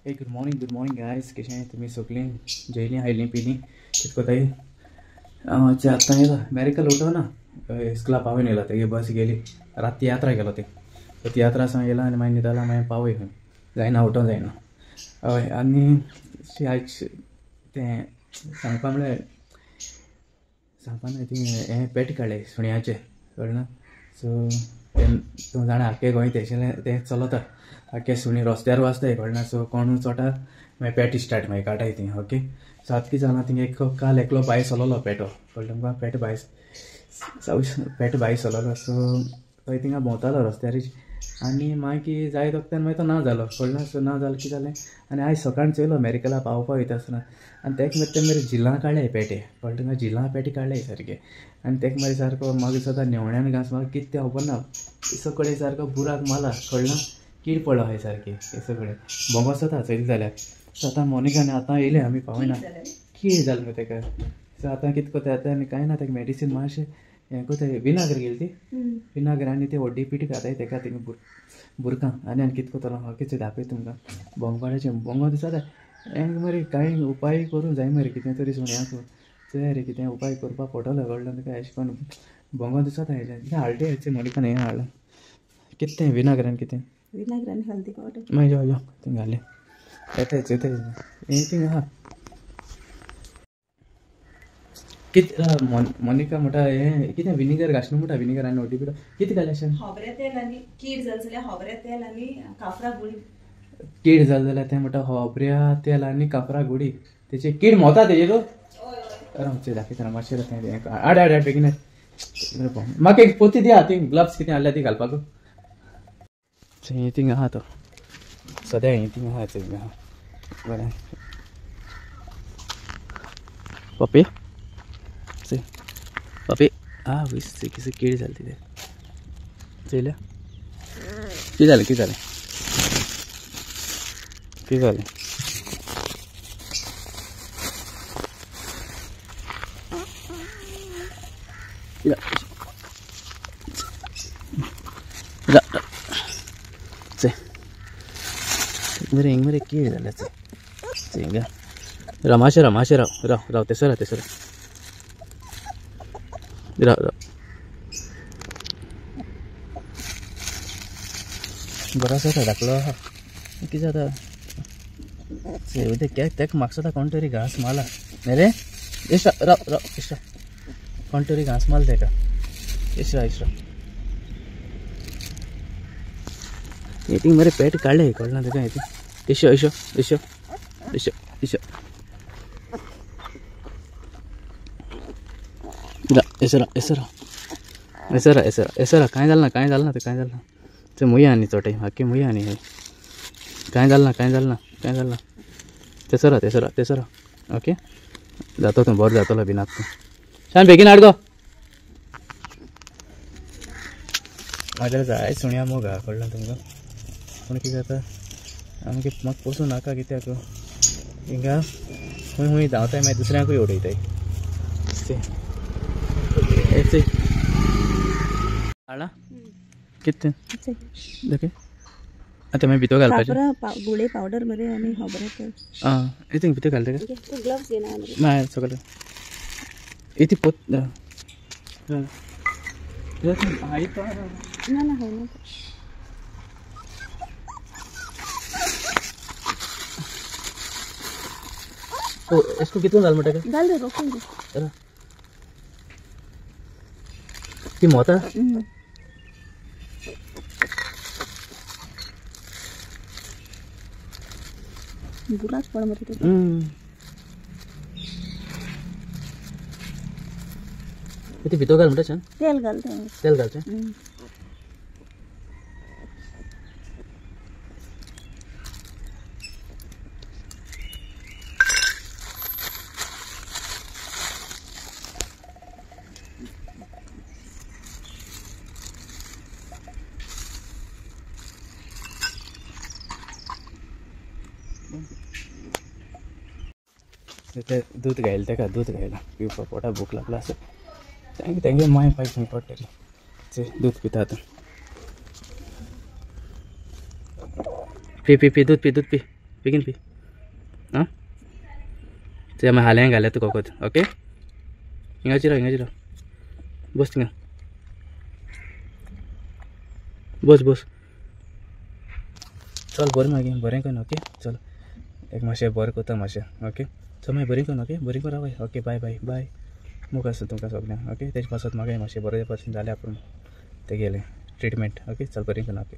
Hey, good morning guys. कशें आहे तुम्ही सगळीं? जेवलीं आयलीं पिलीं कितें कोताय? आतां येयला मेरिकल उठो ना स्कुला पावून येयला तेगे बस गेली रात तियात्रा गेलो ते तियात्रा सावन येयला आनी मागीर न्हिदला मागीर पावय जायना उठोवंक जायना हय आनी आयज तें सांगपा म्हळ्यार थिंग हें पेट काडलें सुण्याचें कळना सो तूं जाणा आख्खे गोंय तें चलता आख्खे सुणी रस्त्यार वाचताय कळना सो कोण चोटा मागीर पेट स्टार्ट मागीर काटाय तीं ओके सो आतां कितें जालां थिंग एक काल एकलो भायर चललो पेटो कळ्ळें तुमकां पेट भायर चललो सो थंय थिंगा भोंवतालो रस्त्यारच आनी मागीर जाय वखदान मागीर तो ना जालो कळना सो ना जालो कितें जालें आनी आयज सकाळीं चोयलो मेरिकला पावपा वयता आसतना आनी तेका मागीर ते मेरेन जिल्लां काडले पेटे कळ्ळें तुमकां जिल्लां पेटे काडले सारके आनी तेका मागीर सारको मागीर सदां नेवण्यान घास म्हाका कितें तें खबर ना सगळे सारको बुराक मारला कळना कीड पडलो हाय सारके हे सगळे बोंगोस जाता चोयले जाल्यार सो आतां मोनिकान आतां येयले आमी पावयना कीड जालें न्हू तेका सो आतां कितें कोता आतां आनी कांय ना तेका मेडिसीन मातशें हें कोताय विनागर गेली ती विनागर आनी ती व्हडली पीठ घाताय तेका थिंगा बुरकां आनी कितें कोतलो हांव कितें दाखय तुमकां बोंगपाचें बोंगो दिसता हें मरे कांय उपाय करूं जाय मरे कितें तरी सुण्याक चोया रे कितें उपाय करपा पडटलो कळ्ळें तुका अशें करून बोंगो दिसता हेजें कितें हाडटी हेचें मोनिकान हें हाडलां कितें तें विनागरान कितें विनाग्रान हल्दी पावडर मागीर यो थिंग घालें येतायच हें थिंग आहा कितें मोनिका म्हणटा हें कितें विनेगर घासना म्हणटा विनेगर आनी व्हडली पिठो कितें घालें अशें खोबरें तेल आनी कीड जाली जाल्यार खोबरें तेल आनी काफरा गुळी कीड जाली जाल्यार तें म्हणटा खोबऱ्या तेल आनी काफरा गुडी तेची कीड मोता तेजेर रावचें दाखयता मातशें तें हाड हाड हाड बेगीन म्हाका एक पोती दिया थिंग ग्लव्स कितें हाडल्या ती घालपाक हें थिंग आहा तो सद्या हें थिंग आहा थिंग आहा बरें पप्पी पप्पी वयस कितें कीड जाली तिथे चयल्या कितें जालें कितें जालें कितें जालें मरे कीड जाल्या चेंगा राव मातशें राव तेसो राव बरो आसा धाकलो आहा कितें जाता तेका म्हाका सुद्दां कोण तरी घास मारला न्ही रे इश्ट राव इश्ट कोण तरी घास मारला तेका इश्ट हितींग मरे पेट काडले कळना तुका हिती इश्यो एसरा कांय जालें ना ते मुया आनी चोटे आख्खे मुया आनी कांय जालें ना तेसरा ओके जातो तूं बरो जातलो भिनाक तूं शान बेगीन हाड गो म्हाज्या जाय सुण्या मोगा कळना तुमकां पूण कितें जाता आमगे म्हाका पोसूं नाका कित्याक हिंगा खूंय धांवताय मागीर दुसऱ्यांकूय उडयताय हाडला कितें देखे आतां मागीर भितर घालपाचें गुळे पावडर मरे आनी खोबरें तेल हितून भितर घाल तेका ग्लव्स घेना ना सगळें इती पोत ना हाय इसको कितून घाल म्हणटा घाल रे रोखून दे ती मोता बुराक पड मरे इथे भितर घाल म्हणटा तेल घालचें दूध घायल तेका दूध घायला पिवपा पोटा भूक लागला आसा तेंगे माय पाय खंय पडटली दूध पिता आतां पी दूध पी बेगीन पी आं ते मागीर हालें घाल्यात तुका वखद ओके हिंगाची राव बस थिंगा बस चल बरें मागीर बरें कर ओके चल एक मातशें बरें कोता मातशें ओके चल मागीर बरें कर ओके बरें कर रावय ओके बाय मुख आसा तुमकां सगळ्यांक ओके तेजे पासत मागीर मातशें बरें पासून जालें आपूण ते गेलें ट्रिटमेंट ओके चल बरें कर ओके